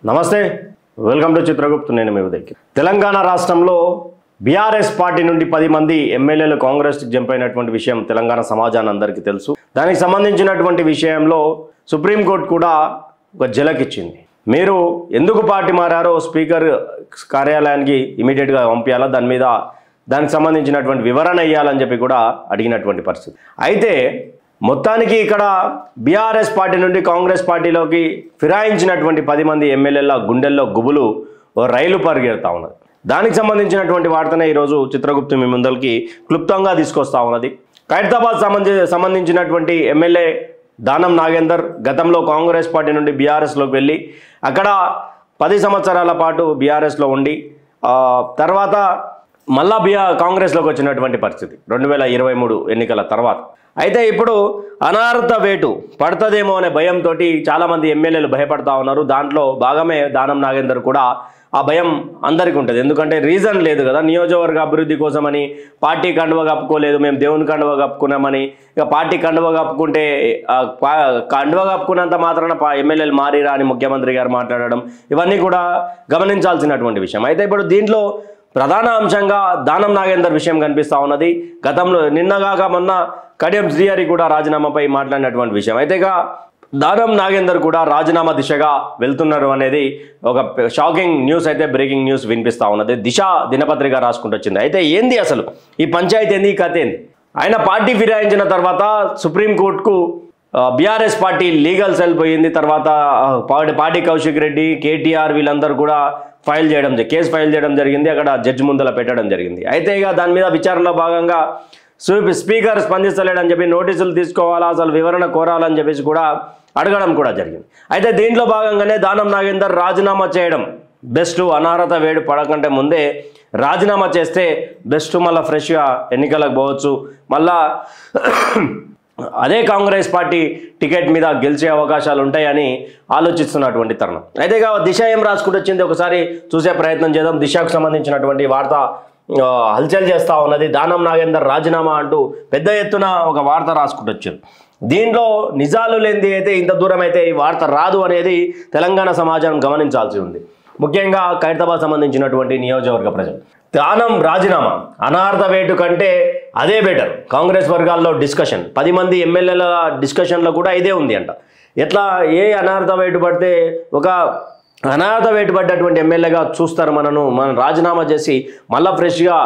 నమస్తే, welcome to Chitragupta. నేను మీ ఉదయ్. తెలంగాణ రాష్ట్రంలో బీఆర్ఎస్ పార్టీ నుండి 10 మంది ఎమ్మెల్యేలు కాంగ్రెస్కి జంప్ అయినటువంటి విషయం తెలంగాణ సమాజాన్ని అందరికీ తెలుసు. దానికి సంబంధించినటువంటి విషయంలో సుప్రీంకోర్టు కూడా ఒక జలకిచ్చింది. మీరు ఎందుకు పార్టీ మారారో స్పీకర్ కార్యాలయానికి ఇమీడియట్గా పంపించాలా, దానికి సంబంధించినటువంటి వివరణ ఇవ్వాలని చెప్పి కూడా అడిగినటువంటి పరిస్థితి. అయితే మొత్తానికి ఇక్కడ బీఆర్ఎస్ పార్టీ నుండి కాంగ్రెస్ పార్టీలోకి ఫిరాయించినటువంటి 10 మంది ఎమ్మెల్యేల గుండెల్లో గుబులు రైలు పరిగెడతా ఉన్నది. దానికి సంబంధించినటువంటి వార్తనే ఈరోజు చిత్రగుప్తు మీ ముందరికి క్లుప్తంగా తీసుకొస్తా ఉన్నది. ఖైరతాబాద్ సంబంధించినటువంటి ఎమ్మెల్యే దానం నాగేందర్ గతంలో కాంగ్రెస్ పార్టీ నుండి బీఆర్ఎస్లోకి వెళ్ళి అక్కడ 10 సంవత్సరాల పాటు బీఆర్ఎస్లో ఉండి తర్వాత మళ్ళా కాంగ్రెస్లోకి వచ్చినటువంటి పరిస్థితి 2023 ఎన్నికల తర్వాత. అయితే ఇప్పుడు అనార్హత వేటు పడుతుందేమో అనే భయంతో చాలామంది ఎమ్మెల్యేలు భయపడతా ఉన్నారు. దాంట్లో భాగమే దానం నాగేందర్ కూడా. ఆ భయం అందరికీ ఉంటుంది, ఎందుకంటే రీజన్ లేదు కదా. నియోజకవర్గ అభివృద్ధి కోసమని పార్టీ కండువ కప్పుకోలేదు, మేము దేవుని కండువ కప్పుకున్నామని. ఇక పార్టీ కండువ కప్పుకుంటే కండువ కప్పుకున్నంత మాత్రాన ఎమ్మెల్యేలు మారిరా అని ముఖ్యమంత్రి గారు మాట్లాడడం, ఇవన్నీ కూడా గమనించాల్సినటువంటి విషయం. అయితే ఇప్పుడు దీంట్లో ప్రధాన అంశంగా దానం నాగేందర్ విషయం కనిపిస్తూ ఉన్నది. గతంలో నిన్నగాక మొన్న కడియం శ్రీహరి కూడా రాజీనామాపై మాట్లాడినటువంటి విషయం. అయితే ఇక దానం నాగేందర్ కూడా రాజీనామా దిశగా వెళ్తున్నారు అనేది ఒక షాకింగ్ న్యూస్, అయితే బ్రేకింగ్ న్యూస్ వినిపిస్తూ ఉన్నది. దిశ దినపత్రిక రాసుకుంటూ వచ్చింది. అయితే ఏంది అసలు ఈ పంచాయతీ ఏంది, ఈ కథ ఏంది? ఆయన పార్టీ ఫిరాయించిన తర్వాత సుప్రీంకోర్టుకు బీఆర్ఎస్ పార్టీ లీగల్ సెల్ పోయింది. తర్వాత పార్టీ కౌశిక్ రెడ్డి, కేటీఆర్ వీళ్ళందరూ కూడా కేసు ఫైల్ చేయడం జరిగింది. అక్కడ జడ్జి ముందల పెట్టడం జరిగింది. అయితే ఇక దాని మీద విచారణలో భాగంగా స్పీకర్ స్పందిస్తలేడని చెప్పి నోటీసులు తీసుకోవాలా, అసలు వివరణ కోరాలని చెప్పేసి కూడా అడగడం కూడా జరిగింది. అయితే దీంట్లో భాగంగానే దానం నాగేందర్ రాజీనామా చేయడం బెస్ట్. అనార్హత వేడి పడకంటే ముందే రాజీనామా చేస్తే బెస్ట్, మళ్ళీ ఫ్రెష్గా ఎన్నికలకు పోవచ్చు, మళ్ళా అదే కాంగ్రెస్ పార్టీ టికెట్ మీద గెలిచే అవకాశాలు ఉంటాయని ఆలోచిస్తున్నటువంటి తరుణం. అయితే ఇక దిశ ఏం రాసుకుంటూ వచ్చింది ఒకసారి చూసే ప్రయత్నం చేద్దాం. దిశకు సంబంధించినటువంటి వార్త హల్చల్ చేస్తూ ఉన్నది. దానం నాగేందర్ రాజీనామా అంటూ పెద్ద ఎత్తున ఒక వార్త రాసుకుంటూ వచ్చారు. దీంట్లో నిజాలు లేనిది అయితే ఇంత దూరం అయితే ఈ వార్త రాదు అనేది తెలంగాణ సమాజం గమనించాల్సి ఉంది. ముఖ్యంగా ఖైరతాబాద్ సంబంధించినటువంటి నియోజకవర్గ ప్రజలు. దానం రాజీనామా అనార్హత వేటు కంటే అదే బెటర్. కాంగ్రెస్ వర్గాల్లో డిస్కషన్, 10 మంది ఎమ్మెల్యేల డిస్కషన్లో కూడా ఇదే ఉంది అంట. ఎట్లా అనార్హత వేటు పడితే ఒక అనార్హత వేటు పడ్డటువంటి ఎమ్మెల్యేగా చూస్తారు మనం రాజీనామా చేసి మళ్ళీ ఫ్రెష్గా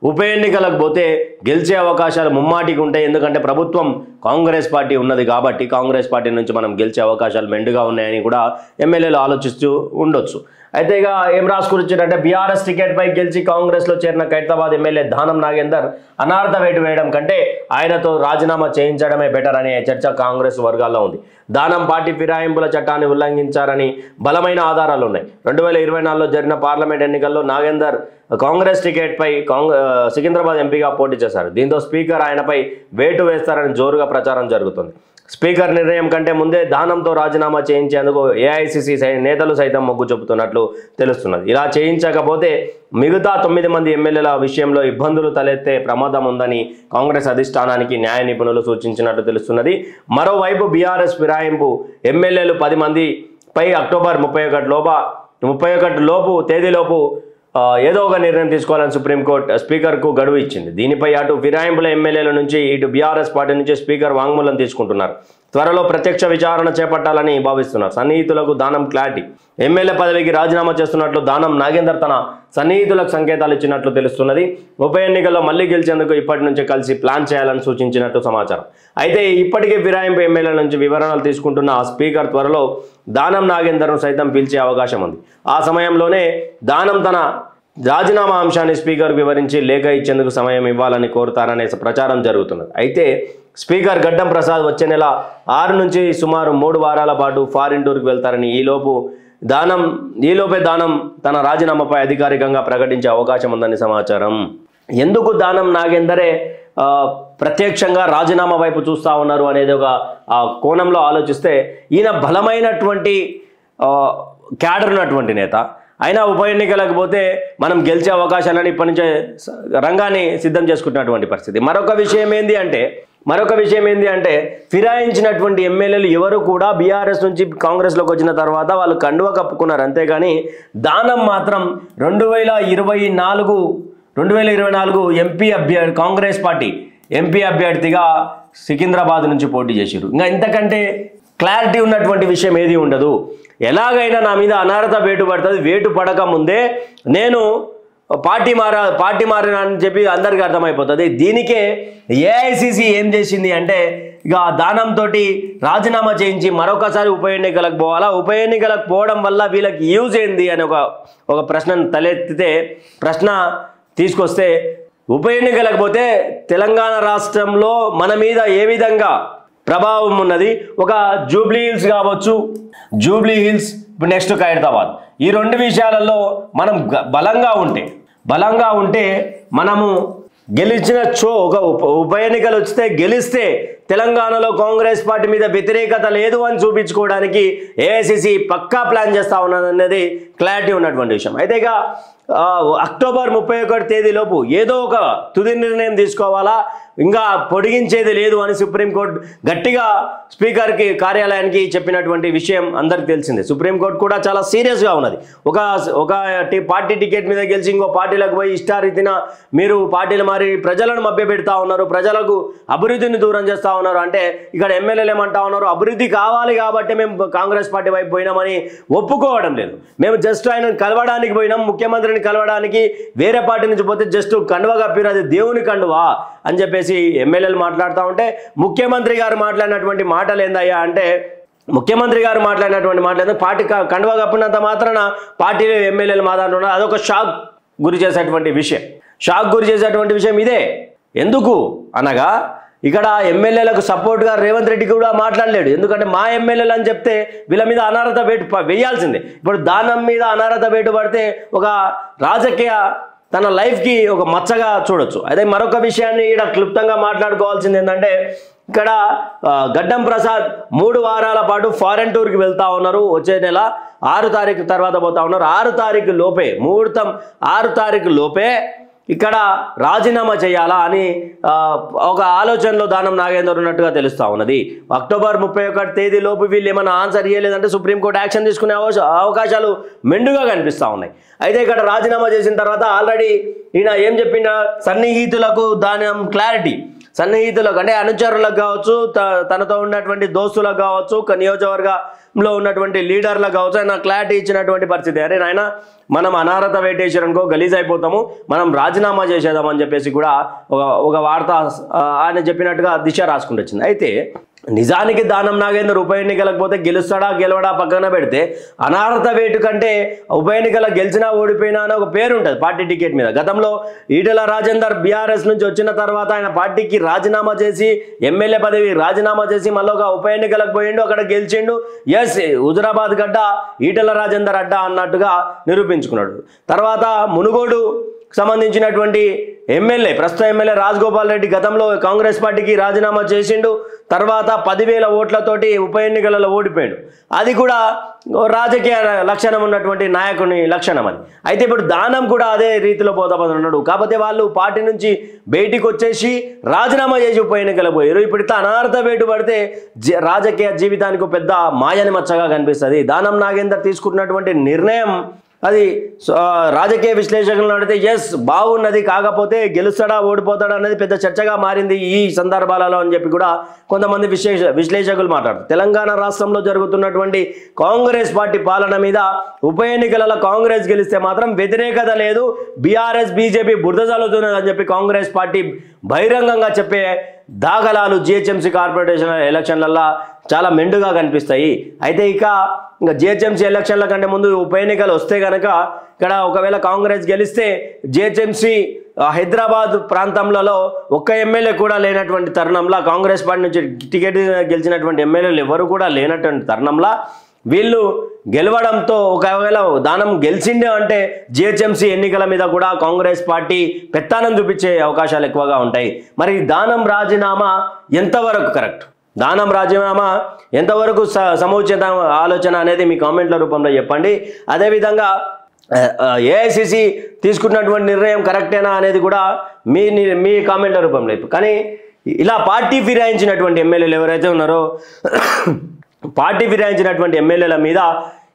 ఉప ఎన్నికలకు పోతే గెలిచే అవకాశాలు ముమ్మాటికి ఉంటాయి. ఎందుకంటే ప్రభుత్వం కాంగ్రెస్ పార్టీ ఉన్నది కాబట్టి కాంగ్రెస్ పార్టీ నుంచి మనం గెలిచే అవకాశాలు మెండుగా ఉన్నాయని కూడా ఎమ్మెల్యేలు ఆలోచిస్తూ ఉండొచ్చు. అయితే ఇక ఏం రాసుకొచ్చారంటే బీఆర్ఎస్ టికెట్ పై గెలిచి కాంగ్రెస్లో చేరిన ఖైరతాబాద్ ఎమ్మెల్యే దానం నాగేందర్ అనార్హత వేటు వేయడం కంటే ఆయనతో రాజీనామా చేయించడమే బెటర్ అనే చర్చ కాంగ్రెస్ వర్గాల్లో ఉంది. దానం పార్టీ ఫిరాయింపుల చట్టాన్ని ఉల్లంఘించారని బలమైన ఆధారాలు ఉన్నాయి. 2024లో జరిగిన పార్లమెంట్ ఎన్నికల్లో నాగేందర్ కాంగ్రెస్ టికెట్ పై సికింద్రాబాద్ ఎంపీగా పోటీ చేశారు. దీంతో స్పీకర్ ఆయనపై వేటు వేస్తారని జోరుగా ప్రచారం జరుగుతుంది. స్పీకర్ నిర్ణయం కంటే ముందే దానంతో రాజీనామా చేయించేందుకు ఏఐసిసి నేతలు సైతం మొగ్గు చూపుతున్నట్లు తెలుస్తున్నది. ఇలా చేయించకపోతే మిగతా 9 మంది ఎమ్మెల్యేల విషయంలో ఇబ్బందులు తలెత్తే ప్రమాదం ఉందని కాంగ్రెస్ అధిష్టానానికి న్యాయ నిపుణులు సూచించినట్లు తెలుస్తున్నది. మరోవైపు బీఆర్ఎస్ ఫిరాయింపు ఎమ్మెల్యేలు 10 మందిపై అక్టోబర్ 31 లోపు తేదీలోపు ఏదో ఒక నిర్ణయం తీసుకోవాలని సుప్రీంకోర్టు స్పీకర్కు గడువు ఇచ్చింది. దీనిపై అటు ఫిరాయింపుల ఎమ్మెల్యేల నుంచి ఇటు బీఆర్ఎస్ పార్టీ నుంచి స్పీకర్ వాంగ్మూలం తీసుకుంటున్నారు. త్వరలో ప్రత్యక్ష విచారణ చేపట్టాలని భావిస్తున్నారు. సన్నిహితులకు దానం క్లారిటీ. ఎమ్మెల్యే పదవికి రాజీనామా చేస్తున్నట్లు దానం నాగేందర్ తన సన్నిహితులకు సంకేతాలు ఇచ్చినట్లు తెలుస్తున్నది. ఉప ఎన్నికల్లో మళ్లీ గెలిచేందుకు ఇప్పటి నుంచే కలిసి ప్లాన్ చేయాలని సూచించినట్టు సమాచారం. అయితే ఇప్పటికే ఫిరాయింపు ఎమ్మెల్యేల నుంచి వివరణలు తీసుకుంటున్న ఆ స్పీకర్ త్వరలో దానం నాగేందర్ను సైతం పిలిచే అవకాశం ఉంది. ఆ సమయంలోనే దానం తన రాజీనామా అంశాన్ని స్పీకర్కు వివరించి లేఖ ఇచ్చేందుకు సమయం ఇవ్వాలని కోరుతారనే ప్రచారం జరుగుతున్నది. అయితే స్పీకర్ గడ్డం ప్రసాద్ వచ్చే నెల 6 నుంచి సుమారు 3 వారాల పాటు ఫారిన్ టూర్కి వెళ్తారని ఈలోపే దానం తన రాజీనామాపై అధికారికంగా ప్రకటించే అవకాశం ఉందని సమాచారం. ఎందుకు దానం నాగేందరే ప్రత్యక్షంగా రాజీనామా వైపు చూస్తూ ఉన్నారు అనేది ఒక కోణంలో ఆలోచిస్తే ఈయన బలమైనటువంటి క్యాడర్ ఉన్నటువంటి నేత. అయినా ఉప ఎన్నికలకు పోతే మనం గెలిచే అవకాశాలను ఇప్పటి నుంచే రంగాన్ని సిద్ధం చేసుకుంటున్నటువంటి పరిస్థితి. మరొక విషయం ఏంది అంటే మరొక విషయం ఏంటి అంటే ఫిరాయించినటువంటి ఎమ్మెల్యేలు ఎవరు కూడా బీఆర్ఎస్ నుంచి కాంగ్రెస్లోకి వచ్చిన తర్వాత వాళ్ళు కండువ కప్పుకున్నారు, అంతేగాని దానం మాత్రం 2024 ఎంపీ అభ్యర్థి కాంగ్రెస్ పార్టీ ఎంపీ అభ్యర్థిగా సికింద్రాబాద్ నుంచి పోటీ చేశారు. ఇంకా ఇంతకంటే క్లారిటీ ఉన్నటువంటి విషయం ఏది ఉండదు. ఎలాగైనా నా మీద అనర్హత వేటు పడుతుంది, వేటు పడక ముందే నేను పార్టీ మారినా అని చెప్పి అందరికీ అర్థమైపోతుంది. దీనికే ఏఐసిసి ఏం చేసింది అంటే ఇక దానంతో రాజీనామా చేయించి మరొకసారి ఉప ఎన్నికలకు పోవాలా, ఉప ఎన్నికలకు పోవడం వల్ల వీళ్ళకి యూజ్ ఏంది అని ఒక ప్రశ్నను తలెత్తితే ప్రశ్న తీసుకొస్తే ఉప ఎన్నికలకు పోతే తెలంగాణ రాష్ట్రంలో మన మీద ఏ విధంగా ప్రభావం ఉన్నది, ఒక జూబ్లీ హిల్స్ కావచ్చు, జూబ్లీ హిల్స్ ఇప్పుడు నెక్స్ట్ ఖైరతాబాద్, ఈ రెండు విషయాలలో మనం బలంగా ఉంటే మనము గెలిచిన ఒక ఉప ఎన్నికలు గెలిస్తే తెలంగాణలో కాంగ్రెస్ పార్టీ మీద వ్యతిరేకత లేదు అని చూపించుకోవడానికి ఏఐసిసి పక్కా ప్లాన్ చేస్తూ ఉన్నదనేది క్లారిటీ ఉన్నటువంటి విషయం. అయితే ఇక అక్టోబర్ 31 తేదీలోపు ఏదో ఒక తుది నిర్ణయం తీసుకోవాలా, ఇంకా పొడిగించేది లేదు అని సుప్రీంకోర్టు గట్టిగా స్పీకర్కి కార్యాలయానికి చెప్పినటువంటి విషయం అందరికి తెలిసిందే. సుప్రీంకోర్టు కూడా చాలా సీరియస్గా ఉన్నది. ఒక పార్టీ టికెట్ మీద గెలిచి ఇంకో పార్టీలకు పోయి ఇష్టారీతిన మీరు పార్టీలు మారి ప్రజలను మభ్యపెడతా ఉన్నారు, ప్రజలకు అభివృద్ధిని దూరం చేస్తూ ఉన్నారు అంటే ఇక్కడ ఎమ్మెల్యేలు ఏమంటా ఉన్నారు, అభివృద్ధి కావాలి కాబట్టి మేము కాంగ్రెస్ పార్టీ వైపు పోయినామని ఒప్పుకోవడం లేదు. మేము జస్ట్ ఆయన కలవడానికి పోయినాం, ముఖ్యమంత్రిని కలవడానికి వేరే పార్టీ నుంచి పోతే జస్ట్ కండువ కప్పిరు, అది దేవుని కండువా అని చెప్పేసి ఎమ్మెల్యేలు మాట్లాడుతూ ఉంటే ముఖ్యమంత్రి గారు మాట్లాడినటువంటి మాటలు ఏందయ్యా అంటే పార్టీ కండువ కప్పినంత మాత్రాన పార్టీలో ఎమ్మెల్యేలు మాట్లాడుతున్నారు, అదొక షాక్ గురి చేసేటువంటి విషయం ఇదే. ఎందుకు అనగా ఇక్కడ ఎమ్మెల్యేలకు సపోర్ట్గా రేవంత్ రెడ్డి కూడా మాట్లాడలేడు. ఎందుకంటే మా ఎమ్మెల్యేలు అని చెప్తే వీళ్ళ మీద అనర్హత వేటు వేయాల్సిందే. ఇప్పుడు దానం మీద అనర్హత వేటు పడితే ఒక రాజకీయ తన లైఫ్కి ఒక మచ్చగా చూడొచ్చు. అదే మరొక విషయాన్ని ఇక్కడ క్లుప్తంగా మాట్లాడుకోవాల్సింది ఏంటంటే ఇక్కడ గడ్డం ప్రసాద్ 3 వారాల పాటు ఫారెన్ టూర్కి వెళ్తా ఉన్నారు. వచ్చే నెల 6 తారీఖు తర్వాత పోతా ఉన్నారు. 6 తారీఖు లోపే ముహూర్తం 6 తారీఖు లోపే ఇక్కడ రాజీనామా చేయాలా అని ఒక ఆలోచనలో దానం నాగేందర్ ఉన్నట్టుగా తెలుస్తూ ఉన్నది. అక్టోబర్ 31 తేదీలోపు వీళ్ళు ఏమైనా ఆన్సర్ ఇవ్వలేదంటే సుప్రీంకోర్టు యాక్షన్ తీసుకునే అవకాశాలు మెండుగా కనిపిస్తూ ఉన్నాయి. అయితే ఇక్కడ రాజీనామా చేసిన తర్వాత ఆల్రెడీ ఈయన ఏం చెప్పిన సన్నిహితులకు దానం క్లారిటీ, సన్నిహితులకు అంటే అనుచరులకు కావచ్చు, తనతో ఉన్నటువంటి దోస్తులకు కావచ్చు, నియోజకవర్గంలో ఉన్నటువంటి లీడర్లకు కావచ్చు, ఆయన క్లారిటీ ఇచ్చినటువంటి పరిస్థితి. అరే నాయన మనం అనర్హత వేటేసారనుకో గలీజ్ అయిపోతాము, మనం రాజీనామా చేసేద్దామని చెప్పేసి కూడా ఒక వార్త ఆయన చెప్పినట్టుగా దిశ రాసుకుంటూ వచ్చింది. అయితే నిజానికి దానం నాగేందర్ ఉప ఎన్నికలకు పోతే గెలుస్తాడా గెలవడా పక్కన పెడితే అనర్హత వేటు కంటే ఉప ఎన్నికలకు గెలిచినా ఓడిపోయినా అని ఒక పేరు ఉంటుంది పార్టీ టికెట్ మీద. గతంలో ఈటెల రాజేందర్ బీఆర్ఎస్ నుంచి వచ్చిన తర్వాత ఆయన పార్టీకి రాజీనామా చేసి ఎమ్మెల్యే పదవి రాజీనామా చేసి మళ్ళీ ఒక ఉప ఎన్నికలకు పోయిండు, అక్కడ గెలిచిండు. ఎస్ హుజురాబాద్ గడ్డ ఈటెల రాజేందర్ అడ్డ అన్నట్టుగా నిరూపించుకున్నాడు. తర్వాత మునుగోడు సంబంధించినటువంటి ప్రస్తుత ఎమ్మెల్యే రాజగోపాల్ రెడ్డి గతంలో కాంగ్రెస్ పార్టీకి రాజీనామా చేసిండు. తర్వాత 10,000 ఓట్లతోటి ఉప ఎన్నికలలో ఓడిపోయాడు. అది కూడా రాజకీయ లక్షణం ఉన్నటువంటి నాయకుని లక్షణం అది. అయితే ఇప్పుడు దానం కూడా అదే రీతిలో పోతామన్నాడు. కాకపోతే వాళ్ళు పార్టీ నుంచి బయటికి వచ్చేసి రాజీనామా చేసి ఉప ఎన్నికలకు పోయారు. ఇప్పుడు అనర్హత వేటు పడితే రాజకీయ జీవితానికి పెద్ద మాయని మచ్చగా కనిపిస్తుంది. దానం నాగేందర్ తీసుకున్నటువంటి నిర్ణయం అది రాజకీయ విశ్లేషకులను అడిగితే ఎస్ బాగున్నది, కాకపోతే గెలుస్తాడా ఓడిపోతాడా అనేది పెద్ద చర్చగా మారింది ఈ సందర్భాలలో అని చెప్పి కూడా కొంతమంది విశ్లేషకులు మాట్లాడుతారు. తెలంగాణ రాష్ట్రంలో జరుగుతున్నటువంటి కాంగ్రెస్ పార్టీ పాలన మీద ఉప ఎన్నికలలో కాంగ్రెస్ గెలిస్తే మాత్రం వ్యతిరేకత లేదు, బీఆర్ఎస్ బీజేపీ బురద చల్లుతున్నది అని చెప్పి కాంగ్రెస్ పార్టీ బహిరంగంగా చెప్పే దాఖలాలు జిహెచ్ఎంసీ కార్పొరేషన్ ఎలక్షన్లలో చాలా మెండుగా కనిపిస్తాయి. అయితే ఇంకా జిహెచ్ఎంసీ ఎలక్షన్ల కంటే ముందు ఉప ఎన్నికలు వస్తే కనుక ఇక్కడ ఒకవేళ కాంగ్రెస్ గెలిస్తే జిహెచ్ఎంసీ హైదరాబాద్ ప్రాంతంలో ఒక్క ఎమ్మెల్యే కూడా లేనటువంటి తరుణంలో, కాంగ్రెస్ పార్టీ నుంచి టికెట్ గెలిచినటువంటి ఎమ్మెల్యేలు ఎవరు కూడా లేనటువంటి తరుణంలో వీళ్ళు గెలవడంతో ఒకవేళ దానం గెలిచిండే అంటే జిహెచ్ఎంసీ ఎన్నికల మీద కూడా కాంగ్రెస్ పార్టీ పెత్తానం చూపించే అవకాశాలు ఎక్కువగా ఉంటాయి. మరి దానం రాజీనామా ఎంతవరకు కరెక్ట్, దానం రాజీనామా ఎంతవరకు సముచిత ఆలోచన అనేది మీ కామెంట్ల రూపంలో చెప్పండి. అదేవిధంగా ఏఐసిసి తీసుకున్నటువంటి నిర్ణయం కరెక్టేనా అనేది కూడా మీ కామెంట్ల రూపంలో. కానీ ఇలా పార్టీ ఫిరాయించినటువంటి ఎమ్మెల్యేలు ఎవరైతే ఉన్నారో పార్టీ ఫిరాయించినటువంటి ఎమ్మెల్యేల మీద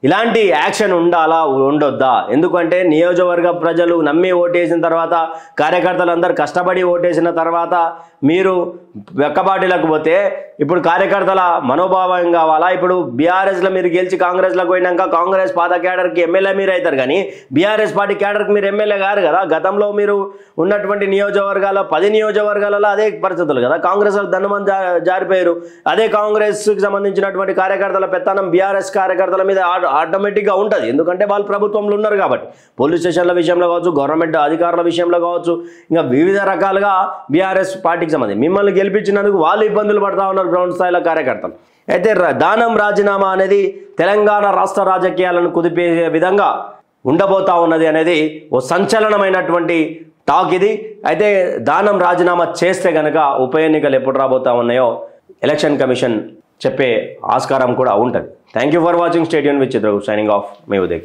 ఇలాంటి యాక్షన్ ఉండాలా ఉండొద్దా? ఎందుకంటే నియోజకవర్గ ప్రజలు నమ్మి ఓటేసిన తర్వాత, కార్యకర్తలందరూ కష్టపడి ఓటేసిన తర్వాత మీరు వెక్కబాటిలకు పోతే ఇప్పుడు కార్యకర్తల మనోభావం కావాలా? ఇప్పుడు బీఆర్ఎస్లో మీరు గెలిచి కాంగ్రెస్లోకి పోయినాక కాంగ్రెస్ పాత క్యాడర్కి ఎమ్మెల్యే మీరు అవుతారు, కానీ బీఆర్ఎస్ పార్టీ క్యాడర్కి మీరు ఎమ్మెల్యే కారు కదా. గతంలో మీరు ఉన్నటువంటి నియోజకవర్గాల 10 నియోజకవర్గాలలో అదే పరిస్థితులు కదా. కాంగ్రెస్ దండమని జారిపోయారు. అదే కాంగ్రెస్కి సంబంధించినటువంటి కార్యకర్తల పెత్తనం బీఆర్ఎస్ కార్యకర్తల మీద ఆటోమేటిక్గా ఉంటుంది. ఎందుకంటే వాళ్ళు ప్రభుత్వంలో ఉన్నారు కాబట్టి. పోలీస్ స్టేషన్ల విషయంలో కావచ్చు, గవర్నమెంట్ అధికారుల విషయంలో కావచ్చు, ఇంకా వివిధ రకాలుగా బీఆర్ఎస్ పార్టీకి సంబంధించి మిమ్మల్ని గెలిపించినందుకు వాళ్ళు ఇబ్బందులు పడతా ఉన్నారు గ్రౌండ్ స్థాయిలో కార్యకర్తలు. అయితే దానం రాజీనామా అనేది తెలంగాణ రాష్ట్ర రాజకీయాలను కుదిపే విధంగా ఉండబోతా ఉన్నది అనేది ఓ సంచలనమైనటువంటి టాక్ ఇది. అయితే దానం రాజీనామా చేస్తే కనుక ఉప ఎన్నికలు ఎప్పుడు రాబోతా ఉన్నాయో ఎలక్షన్ కమిషన్ చెప్పే ఆస్కారం కూడా ఉంటుంది. Thank you for watching. Stay tune with Chitragupta. Signing off. Me Uday.